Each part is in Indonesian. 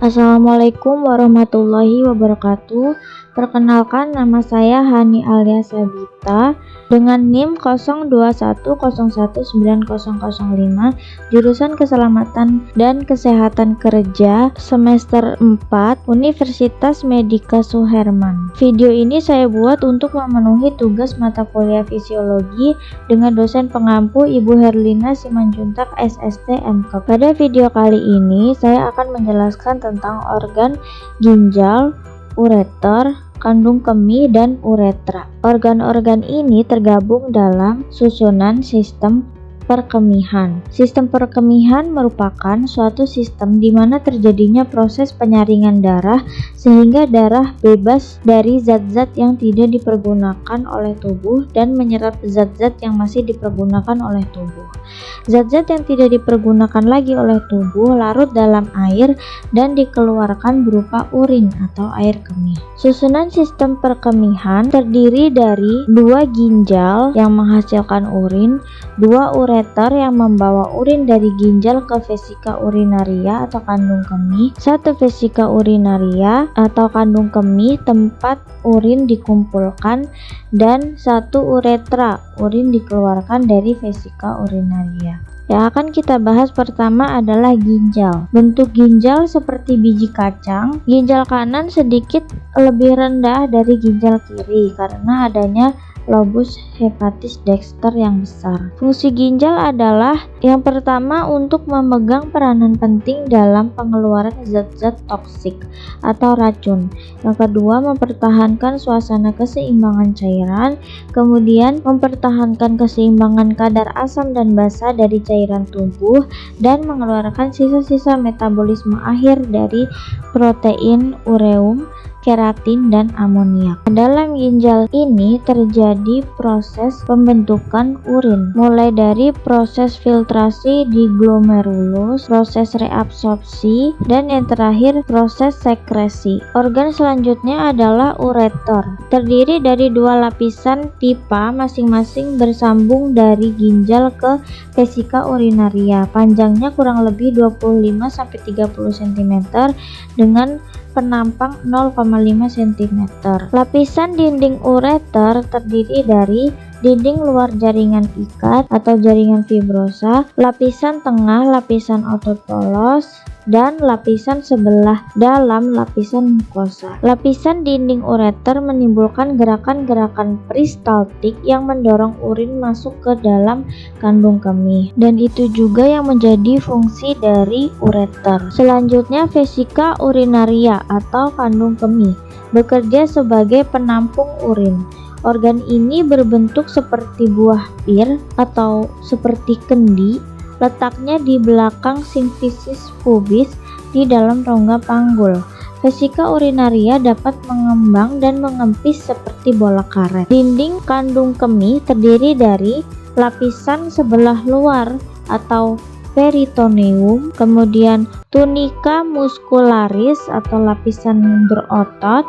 Assalamualaikum warahmatullahi wabarakatuh. Perkenalkan, nama saya Hani alias Sabita dengan NIM 0210190005, jurusan Keselamatan dan Kesehatan Kerja semester 4 Universitas Medika Suherman. Video ini saya buat untuk memenuhi tugas mata kuliah fisiologi dengan dosen pengampu Ibu Herlina Simanjuntak SST MK. Pada video kali ini saya akan menjelaskan tentang organ ginjal, ureter, kandung kemih, dan uretra. Organ-organ ini tergabung dalam susunan sistem perkemihan. Sistem perkemihan merupakan suatu sistem di mana terjadinya proses penyaringan darah sehingga darah bebas dari zat-zat yang tidak dipergunakan oleh tubuh dan menyerap zat-zat yang masih dipergunakan oleh tubuh. Zat-zat yang tidak dipergunakan lagi oleh tubuh larut dalam air dan dikeluarkan berupa urin atau air kemih. Susunan sistem perkemihan terdiri dari 2 ginjal yang menghasilkan urin, 2 ureter yang membawa urin dari ginjal ke vesika urinaria atau kandung kemih, 1 vesika urinaria atau kandung kemih tempat urin dikumpulkan, dan 1 uretra, urin dikeluarkan dari vesika urinaria. Yang akan kita bahas pertama adalah ginjal. Bentuk ginjal seperti biji kacang. Ginjal kanan sedikit lebih rendah dari ginjal kiri karena adanya lobus hepatis dexter yang besar. Fungsi ginjal adalah yang pertama untuk memegang peranan penting dalam pengeluaran zat-zat toksik atau racun. Yang kedua, mempertahankan suasana keseimbangan cairan, kemudian mempertahankan keseimbangan kadar asam dan basa dari cairan tubuh, dan mengeluarkan sisa-sisa metabolisme akhir dari protein, ureum, keratin, dan amoniak. Dalam ginjal ini terjadi proses pembentukan urin, mulai dari proses filtrasi di glomerulus, proses reabsorpsi, dan yang terakhir proses sekresi. Organ selanjutnya adalah ureter. Terdiri dari 2 lapisan pipa masing-masing bersambung dari ginjal ke vesika urinaria. Panjangnya kurang lebih 25-30 cm dengan penampang 0,5 cm. Lapisan dinding ureter terdiri dari dinding luar jaringan ikat atau jaringan fibrosa, lapisan tengah lapisan otot polos, dan lapisan sebelah dalam lapisan mukosa. Lapisan dinding ureter menimbulkan gerakan-gerakan peristaltik yang mendorong urin masuk ke dalam kandung kemih, dan itu juga yang menjadi fungsi dari ureter. Selanjutnya, vesika urinaria atau kandung kemih bekerja sebagai penampung urin. Organ ini berbentuk seperti buah pir atau seperti kendi, letaknya di belakang simfisis pubis di dalam rongga panggul. Vesika urinaria dapat mengembang dan mengempis seperti bola karet. Dinding kandung kemih terdiri dari lapisan sebelah luar atau peritoneum, kemudian tunika muscularis atau lapisan berotot,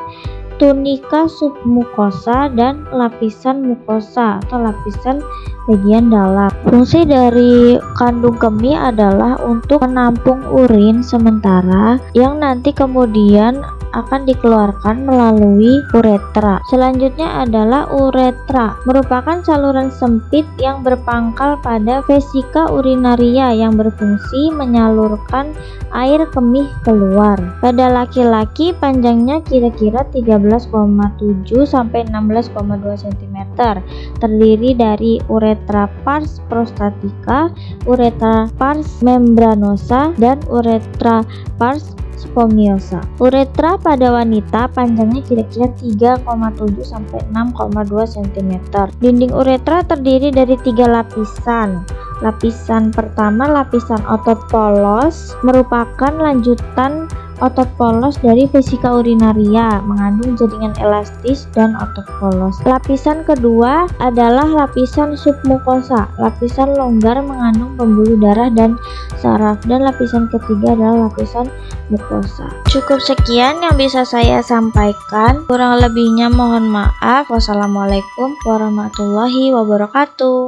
tunika submukosa, dan lapisan mukosa atau lapisan bagian dalam. Fungsi dari kandung kemih adalah untuk menampung urin sementara yang nanti kemudian akan dikeluarkan melalui uretra. Selanjutnya adalah uretra, merupakan saluran sempit yang berpangkal pada vesika urinaria yang berfungsi menyalurkan air kemih keluar. Pada laki-laki panjangnya kira-kira 13,7 sampai 16,2 cm. Terdiri dari uretra pars prostatica, uretra pars membranosa, dan uretra pars spongiosa. Uretra pada wanita panjangnya kira-kira 3,7 sampai 6,2 cm. Dinding uretra terdiri dari 3 lapisan. Lapisan pertama, lapisan otot polos, merupakan lanjutan otot polos dari vesika urinaria, mengandung jaringan elastis dan otot polos. Lapisan kedua adalah lapisan submukosa, lapisan longgar mengandung pembuluh darah dan saraf, dan lapisan ketiga adalah lapisan mukosa. Cukup sekian yang bisa saya sampaikan, kurang lebihnya mohon maaf. Wassalamualaikum warahmatullahi wabarakatuh.